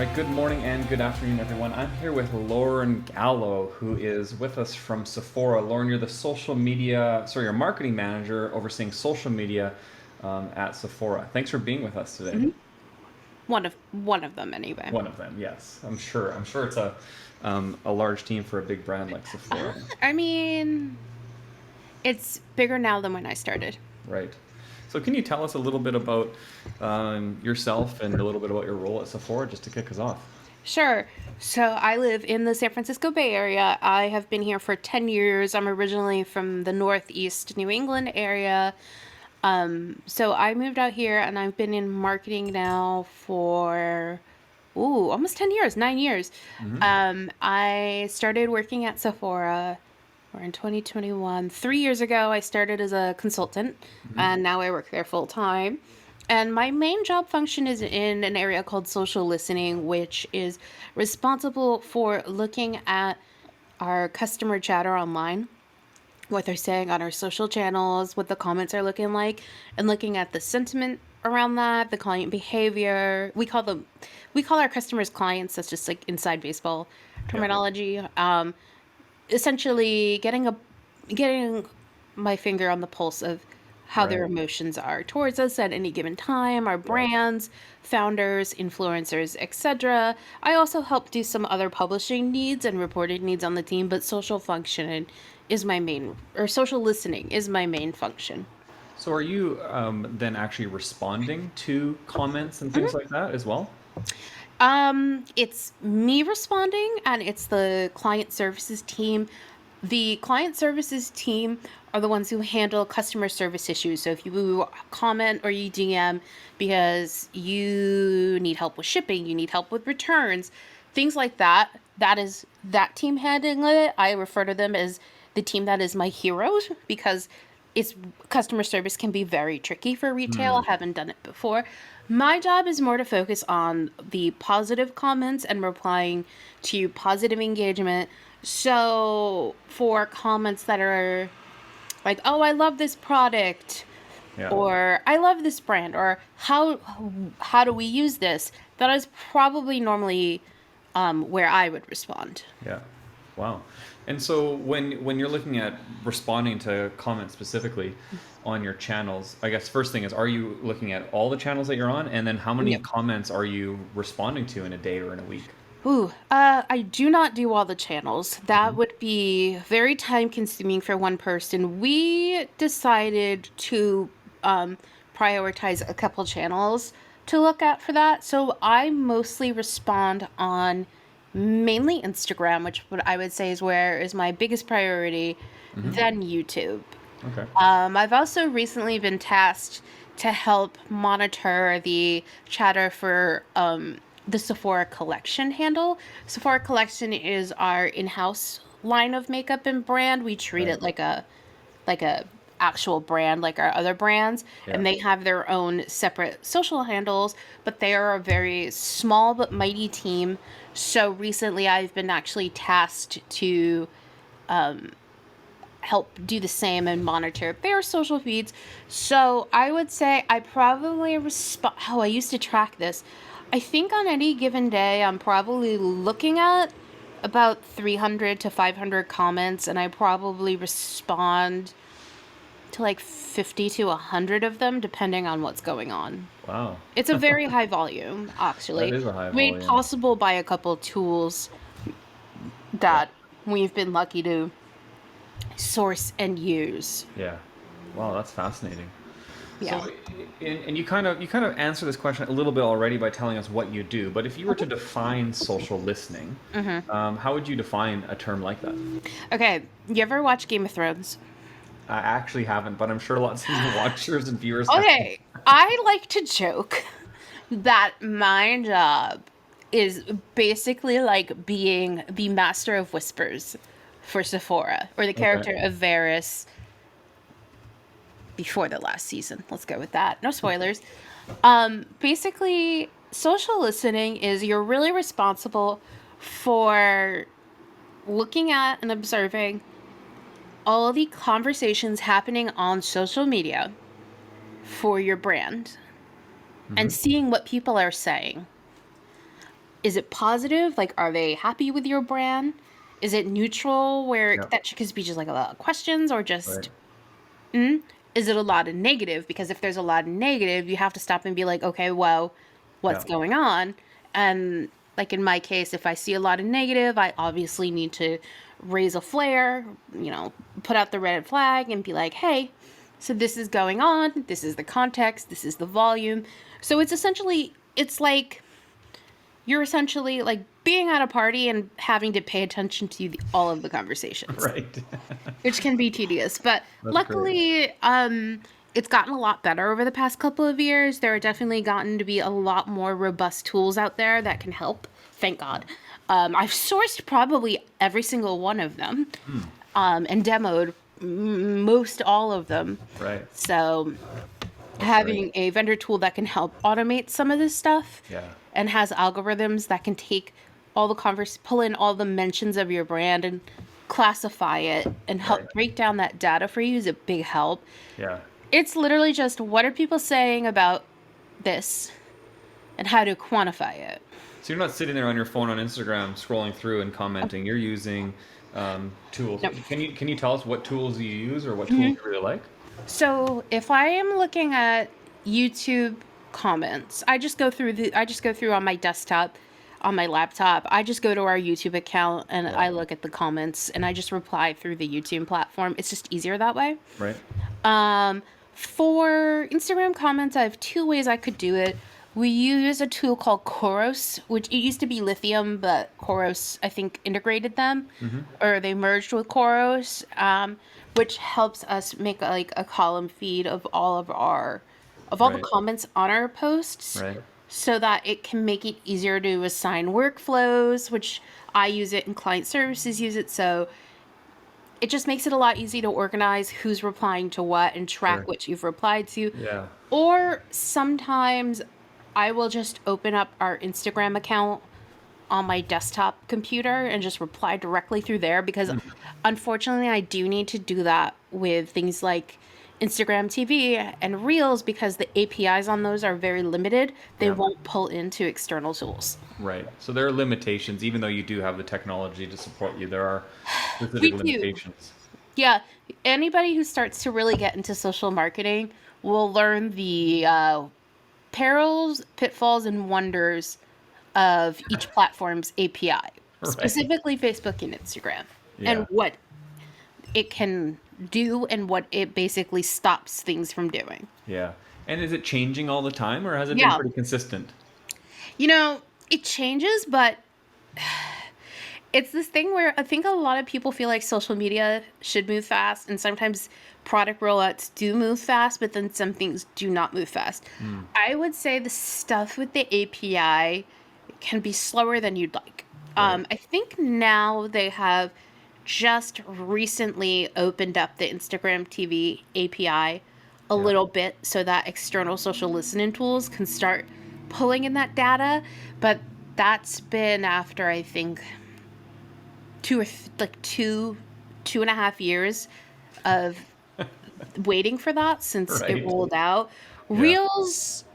Right, good morning and good afternoon, everyone. I'm here with Lauren Gallo, who is with us from Sephora. Lauren, you're the your marketing manager overseeing social media at Sephora. Thanks for being with us today. Mhm. One of them anyway. One of them, yes. I'm sure. I'm sure it's a large team for a big brand like Sephora, I mean, it's bigger now than when I started. right? So, can you tell us a little bit about yourself and a little bit about your role at Sephora, just to kick us off? Sure. So I live in the San Francisco Bay Area. I have been here for 10 years. I'm originally from the Northeast New England area. So I moved out here and I've been in marketing now for almost 10 years, 9 years. Hmm. I started working at Sephora. We're in 2021. 3 years ago, I started as a consultant, Hmm. and now I work there full time. And my main job function is in an area called social listening, which is responsible for looking at our customer chatter online, what they're saying on our social channels, what the comments are looking like, and looking at the sentiment around that, the client behavior. We call our customers clients. That's just like inside baseball Yeah. terminology. Essentially getting my finger on the pulse of how their Right. emotions are towards us at any given time, our Yeah. brands, founders, influencers, etc. I also help do some other publishing needs and reported needs on the team, but social listening is my main function. So are you then actually responding to comments and things like that as well? It's me responding and it's the client services team. The client services team are the ones who handle customer service issues. So if you comment or you DM because you need help with shipping, you need help with returns, things like that, that is that team handling it. I refer to them as the team that is my heroes because it's customer service can be very tricky for retail. Hmm. I haven't done it before. My job is more to focus on the positive comments and replying to positive engagement. So for comments that are like, "Oh, I love this product," Yeah. or "I love this brand," or "How do we use this?" That is probably normally where I would respond. Yeah. Wow. And so when you're looking at responding to comments specifically on your channels, I guess first thing is, are you looking at all the channels that you're on? And then how many Yep. comments are you responding to in a day or in a week? I do not do all the channels. That Hmm. would be very time consuming for one person. We decided to um, prioritize a couple channels to look at for that. So I mostly respond on mainly Instagram, which what I would say is where is my biggest priority, Hmm. then YouTube. Okay. I've also recently been tasked to help monitor the chatter for the Sephora Collection handle. Sephora Collection is our in-house line of makeup and brand. We treat Right. it like a actual brand like our other brands, Yeah. and they have their own separate social handles, but they are a very small but mighty team. So recently I've been actually tasked to help do the same and monitor their social feeds. So I would say I probably respond. Oh, I used to track this. I think on any given day, I'm probably looking at about 300 to 500 comments, and I probably respond to like 50 to 100 of them, depending on what's going on. Wow. It's a very high volume, That actually, is a high made volume. possible by a couple tools Yeah. that we've been lucky to source and use. Yeah. Wow, that's fascinating. So, Yeah. and you kind of answer this question a little bit already by telling us what you do. But if you were to define social listening, how would you define a term like that? Okay, you ever watch Game of Thrones? I actually haven't, but I'm sure lots of the watchers and viewers have. Okay, I like to joke that my job is basically like being the master of whispers for Sephora, or the Okay. character of Varys before the last season. Let's go with that. No spoilers. Basically, social listening is you're really responsible for looking at and observing all the conversations happening on social media for your brand and Hmm. seeing what people are saying. Is it positive? Like, are they happy with your brand? Is it neutral, where Yeah. that could be just like a lot of questions, or Right. just is it a lot of negative? Because if there's a lot of negative, you have to stop and be like, okay, well, what's Yeah. going on? And like in my case, if I see a lot of negative, I obviously need to raise a flare, you know, put out the red flag and be like, hey, so this is going on. This is the context. This is the volume. So it's essentially, it's like you're essentially like being at a party and having to pay attention to all of the conversations, Right. which can be tedious. But That's great. luckily, it's gotten a lot better over the past couple of years. There are definitely gotten to be a lot more robust tools out there that can help. Thank God. I've sourced probably every single one of them, Hmm. and demoed most all of them. Right. So That's great. having a vendor tool that can help automate some of this stuff Yeah. and has algorithms that can take all the pull in all the mentions of your brand and classify it and Right. help break down that data for you is a big help. Yeah. It's literally just what are people saying about this and how to quantify it. So you're not sitting there on your phone on Instagram scrolling through and commenting. You're using tools. No. Can you tell us what tools you use or what tools Mhm. you really like? So if I am looking at YouTube comments, I just go through on my desktop, on my laptop. I just go to our YouTube account and Yeah. I look at the comments and I just reply through the YouTube platform. It's just easier that way. Right. Um, for Instagram comments, I have two ways I could do it. We use a tool called Koros, which it used to be Lithium, but Koros, I think, integrated them, Mm-hmm. or they merged with Koros, which helps us make like a column feed of all the Right. comments on our posts, Right. so that it can make it easier to assign workflows, which I use it and client services use it. So it just makes it a lot easier to organize who's replying to what and track Sure. what you've replied to. Yeah. Or sometimes I will just open up our Instagram account on my desktop computer and just reply directly through there, because Mm. unfortunately I do need to do that with things like Instagram TV and Reels, because the APIs on those are very limited. They Yeah. won't pull into external tools. Right. So there are limitations, even though you do have the technology to support you. There are specific We do. limitations. Yeah, anybody who starts to really get into social marketing will learn the perils, pitfalls, and wonders of each platform's API, Right. specifically Facebook and Instagram, Yeah. and what it can do and what it basically stops things from doing. Yeah. And is it changing all the time, or has it been Yeah, pretty consistent? you know, it changes, but it's this thing where I think a lot of people feel like social media should move fast, and sometimes product rollouts do move fast, but then some things do not move fast. Hmm. I would say the stuff with the API can be slower than you'd like. Right. I think now they have just recently opened up the Instagram TV API a Yeah. little bit so that external social listening tools can start pulling in that data, but that's been after I think two and a half years of waiting for that since it Right. rolled out. Yeah. Reels,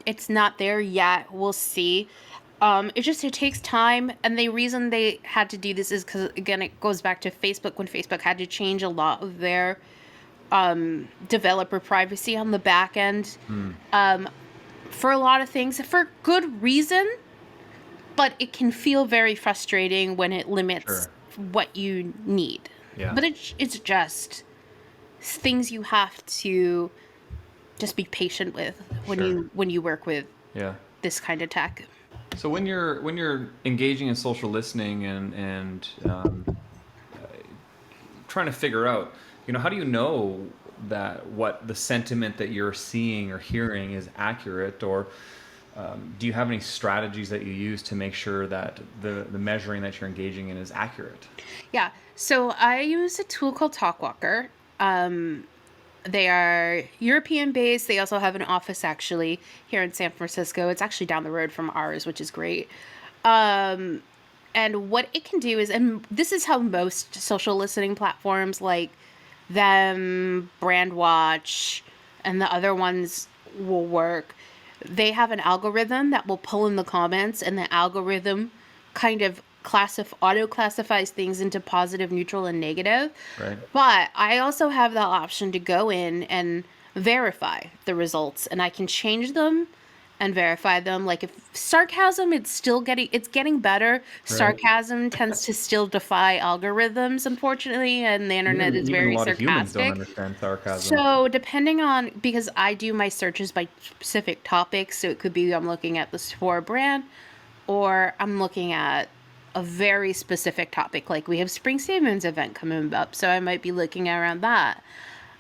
it's not there yet. We'll see. It takes time, and the reason they had to do this is because again it goes back to Facebook, when Facebook had to change a lot of their developer privacy on the back end, Hmm. for a lot of things for good reason, but it can feel very frustrating when it limits Sure. what you need. Yeah. But it's just things you have to just be patient with Sure. when you work with Yeah. this kind of tech. So when you're engaging in social listening and trying to figure out, how do you know that what the sentiment that you're seeing or hearing is accurate, or do you have any strategies that you use to make sure that the measuring that you're engaging in is accurate? Yeah. So I use a tool called Talkwalker. They are European based. They also have an office actually here in San Francisco. It's actually down the road from ours, which is great. Um, and what it can do is, and this is how most social listening platforms like them, Brandwatch, and the other ones will work. they have an algorithm that will pull in the comments, and the algorithm kind of auto classifies things into positive, neutral, and negative. Right. But I also have the option to go in and verify the results, and I can change them and verify them. Like if sarcasm, it's getting better. Right. Sarcasm tends to still defy algorithms, unfortunately, and the internet is Even a very lot of humans don't sarcastic. understand sarcasm. So depending on, because I do my searches by specific topics, so it could be I'm looking at the Sephora brand, or I'm looking at a very specific topic. Like we have Spring Savings event coming up, so I might be looking around that.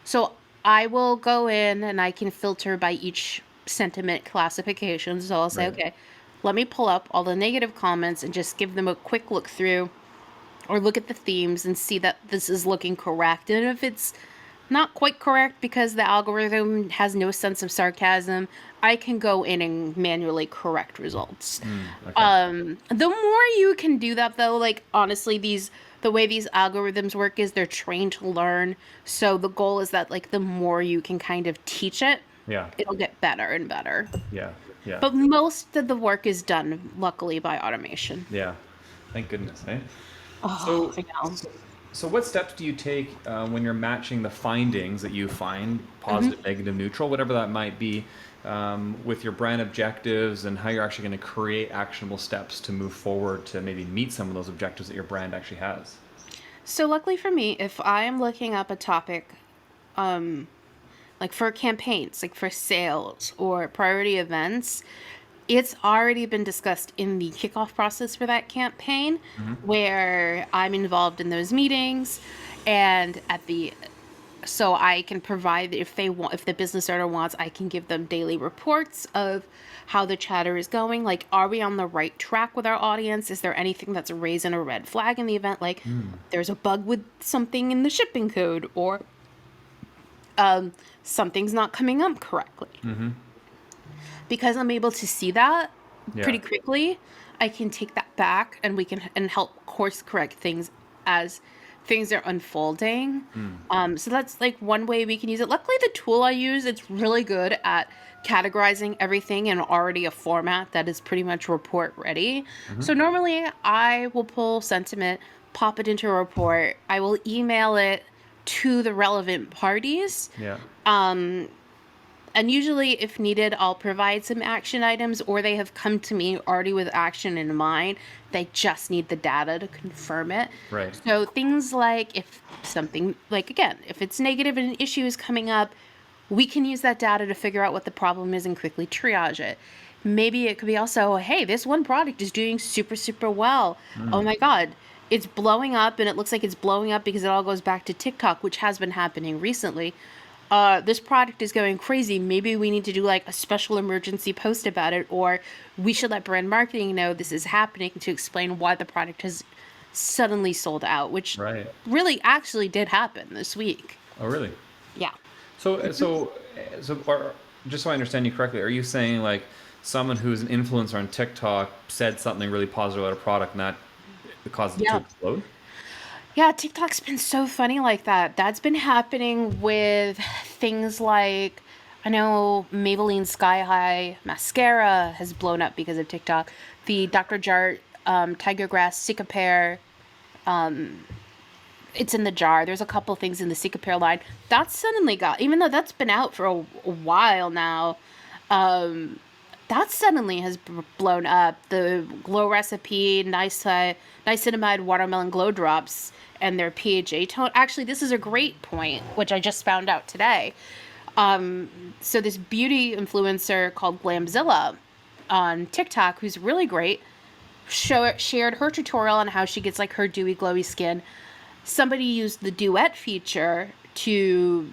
So I will go in and I can filter by each sentiment classification. So I'll say, Right. okay, let me pull up all the negative comments and just give them a quick look through, or look at the themes and see that this is looking correct. And if it's not quite correct because the algorithm has no sense of sarcasm, I can go in and manually correct results. Okay. The more you can do that, though, like honestly, the way these algorithms work is they're trained to learn. So the goal is that like the more you can kind of teach it, Yeah. it'll get better and better. Yeah. Yeah. But most of the work is done, luckily, by automation. Yeah. Thank goodness, eh? Oh, So, I know. so what steps do you take when you're matching the findings that you find, Mhm. positive, negative, neutral, whatever that might be, with your brand objectives, and how you're actually going to create actionable steps to move forward to maybe meet some of those objectives that your brand actually has? So luckily for me, if I am looking up a topic, um, like for campaigns, like for sales or priority events, it's already been discussed in the kickoff process for that campaign, Hmm. where I'm involved in those meetings, and at the so I can provide, if they want, if the business owner wants, I can give them daily reports of how the chatter is going. Like, are we on the right track with our audience? Is there anything that's raising a red flag in the event? Like, there's a bug with something in the shipping code, or something's not coming up correctly. Hmm. Because I'm able to see that Yeah. pretty quickly, I can take that back, and we can and help course correct things as things are unfolding. So that's like one way we can use it. Luckily, the tool I use, it's really good at categorizing everything in already a format that is pretty much report ready. Hmm. So normally I will pull sentiment, pop it into a report. I will email it to the relevant parties. Yeah. And usually, if needed, I'll provide some action items, or they have come to me already with action in mind. They just need the data to confirm it. Right. So things like, if something, like again, if it's negative and an issue is coming up, we can use that data to figure out what the problem is and quickly triage it. Maybe it could be also, hey, this one product is doing super, super well. Oh my God, it's blowing up, and it looks like it's blowing up because it all goes back to TikTok, which has been happening recently. This product is going crazy. Maybe we need to do like a special emergency post about it, or we should let brand marketing know this is happening to explain why the product has suddenly sold out, which Right. really actually did happen this week. Oh, really? Yeah. So, just so I understand you correctly, are you saying like someone who's an influencer on TikTok said something really positive about a product and that caused it to Yeah. explode? Yeah, TikTok's been so funny like that. That's been happening with things like, I know Maybelline Sky High mascara has blown up because of TikTok. The Dr. Jart Tiger Grass Cicapair, it's in the jar. There's a couple things in the Cicapair line. That suddenly got, even though that's been out for a while now, that suddenly has blown up. The Glow Recipe, Niacinamide Watermelon Glow Drops, and their PHA tone. Actually, this is a great point, which I just found out today. So this beauty influencer called Glamzilla on TikTok, who's really great, shared her tutorial on how she gets like her dewy, glowy skin. Somebody used the duet feature to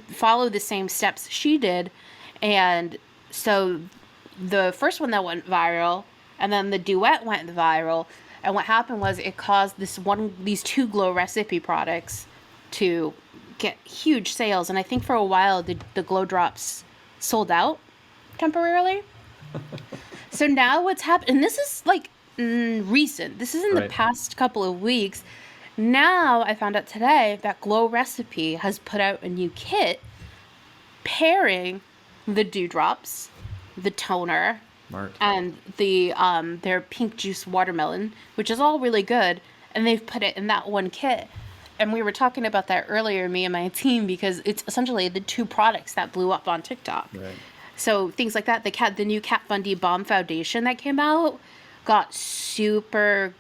follow the same steps she did, and so the first one that went viral, and then the duet went viral, and what happened was it caused these two Glow Recipe products to get huge sales, and I think for a while the Glow Drops sold out temporarily. So now what's happened, and this is like recent, this is in the Right. past couple of weeks. Now I found out today that Glow Recipe has put out a new kit pairing the dewdrops the toner, Smart. and their pink juice watermelon, which is all really good, and they've put it in that one kit. And we were talking about that earlier, me and my team, because it's essentially the two products that blew up on TikTok. Right. So things like that, the new Kat Von D Balm foundation that came out got super,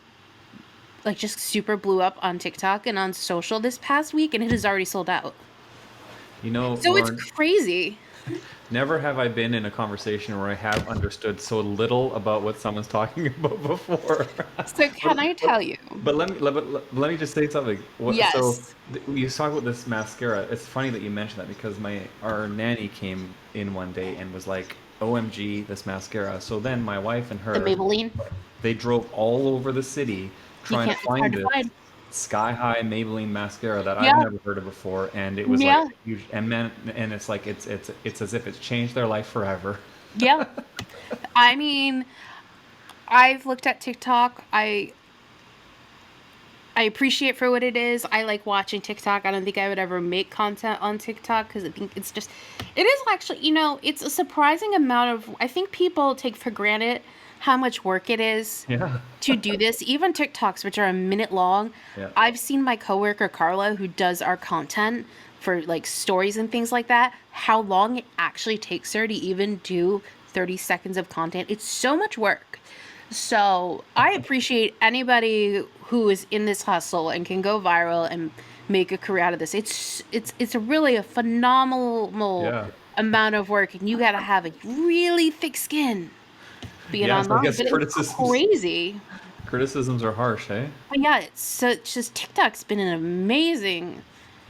like, just super blew up on TikTok and on social this past week, and it has already sold out. You know, So it's Lauren, crazy. never have I been in a conversation where I have understood so little about what someone's talking about before. So can I But, tell you? let me just say something. Yes. You talk about this mascara. It's funny that you mentioned that because my our nanny came in one day and was like, "OMG, this mascara." So then my wife and The her, Maybelline. they drove all over the city You trying to can't, it's hard find to this find. sky high Maybelline mascara that I've Yeah. never heard of before, and it was like Yeah. a huge. And man, and it's like it's as if it's changed their life forever. Yeah. I mean, I've looked at TikTok. I appreciate for what it is. I like watching TikTok. I don't think I would ever make content on TikTok because I think it's just, it is actually, it's a surprising amount of, I think people take for granted how much work it is Yeah, to do this. Even TikToks, which are a minute long. yeah, I've seen my coworker Carla, who does our content for like stories and things like that, how long it actually takes her to even do 30 seconds of content. It's so much work. So I appreciate anybody who is in this hustle and can go viral and make a career out of this. It's a really a phenomenal yeah. amount of work, and you got to have a really thick skin being Yeah, so I online. guess But it's crazy. criticisms are harsh, eh? But yeah, it's just TikTok's been an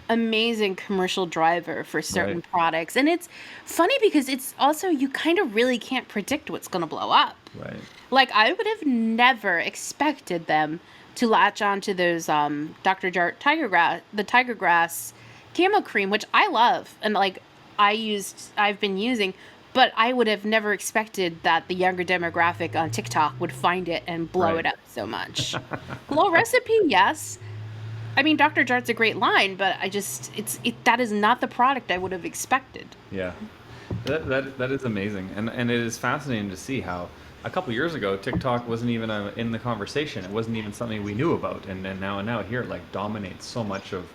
amazing commercial driver for Right, certain products, and it's funny because it's also you kind of really can't predict what's going to blow up. right. Like, I would have never expected them to latch on to those Dr. Jart Tiger Grass camo cream, which I love and like I've been using, but I would have never expected that the younger demographic on TikTok would find it and blow Right. it up so much. Low recipe, yes. I mean, Dr. Jart's a great line, but I just that is not the product I would have expected. Yeah. That is amazing, and it is fascinating to see how a couple years ago TikTok wasn't even in the conversation. It wasn't even something we knew about, and now here it like dominates so much of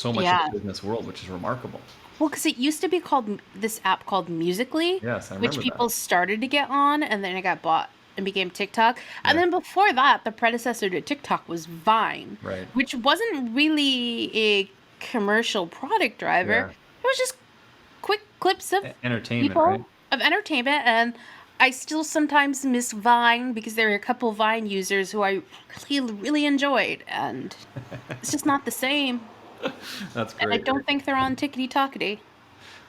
Yeah. the business world, which is remarkable. Well, because it used to be called this app called Musically, Yes, I which remember that. people started to get on, and then it got bought and became TikTok. And Yeah. then before that, the predecessor to TikTok was Vine, Right. which wasn't really a commercial product driver. Yeah. It was just quick clips of Entertainment, right? people of entertainment. And I still sometimes miss Vine because there are a couple Vine users who I really enjoyed, and it's just not the same. That's And I great. don't think they're on Tickety Tockety.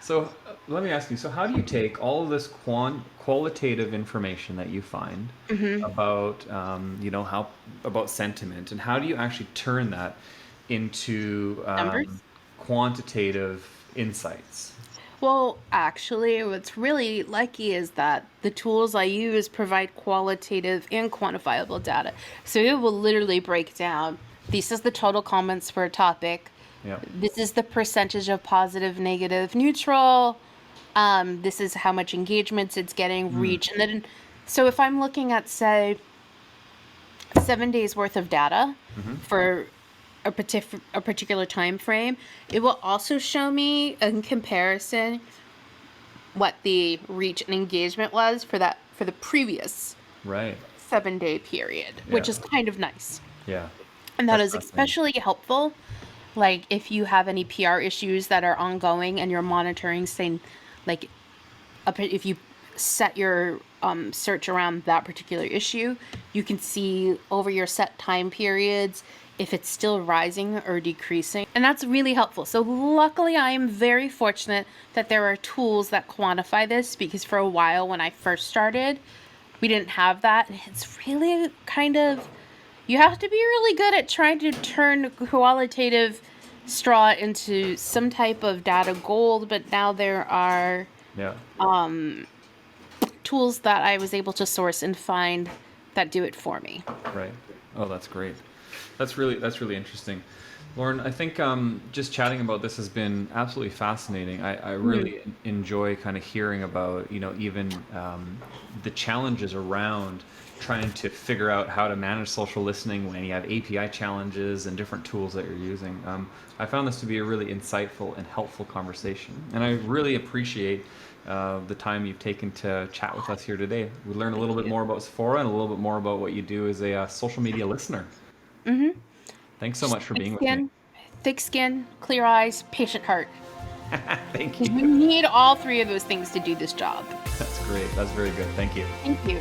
So let me ask you. So how do you take all of this qualitative information that you find Hmm. about, how about sentiment, and how do you actually turn that into Numbers? quantitative insights? Well, actually, what's really lucky is that the tools I use provide qualitative and quantifiable data. So it will literally break down this is the total comments per topic, Yeah. this is the percentage of positive, negative, neutral, this is how much engagements it's getting, Mm, reach. And then, so if I'm looking at, say, 7 days worth of data hmm. for a particular time frame, it will also show me in comparison what the reach and engagement was for the previous Right. 7 day period, which Yeah. is kind of nice. Yeah. And that That's is fascinating. especially helpful, like if you have any PR issues that are ongoing and you're monitoring, saying, like, if you set your search around that particular issue, you can see over your set time periods if it's still rising or decreasing. And that's really helpful. So, luckily, I am very fortunate that there are tools that quantify this because for a while when I first started, we didn't have that. It's really kind of, you have to be really good at trying to turn qualitative straw into some type of data gold, but now there are Yeah. tools that I was able to source and find that do it for me. Right. Oh, that's great. That's really interesting. Lauren, I think just chatting about this has been absolutely fascinating. I Mm, really enjoy kind of hearing about, even the challenges around trying to figure out how to manage social listening when you have API challenges and different tools that you're using. I found this to be a really insightful and helpful conversation, and I really appreciate the time you've taken to chat with us here today. We learned a thank little bit you. more about Sephora and a little bit more about what you do as a social media listener. Hmm. Thanks so Just much for being with me. thick skin, clear eyes, patient heart. Thank Because you. we need all three of those things to do this job. That's great. That's very good. Thank you. Thank you.